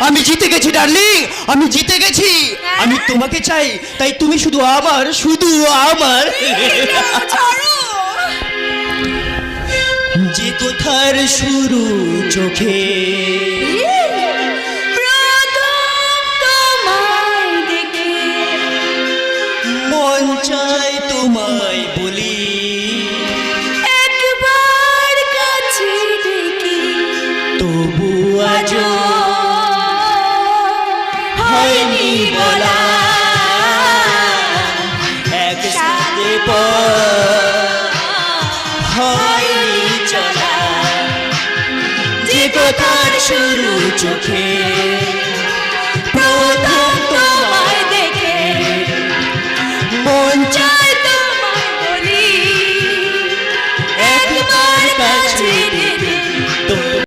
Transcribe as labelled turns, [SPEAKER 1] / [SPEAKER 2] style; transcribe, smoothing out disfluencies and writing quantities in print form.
[SPEAKER 1] আমি জিতে গেছি ডার্লিং, আমি জিতে গেছি। আমি তোমাকে চাই, তাই তুমি শুধু আমার, শুধু আমার। যে কোথার শুরু চোখে মন চায় তোমায় বলি,
[SPEAKER 2] একবার কাছে ডেকে
[SPEAKER 1] তবু আজ
[SPEAKER 2] হয়নি বলা,
[SPEAKER 1] একসাথে হয়নি চলা। যে কোথার শুরু চোখে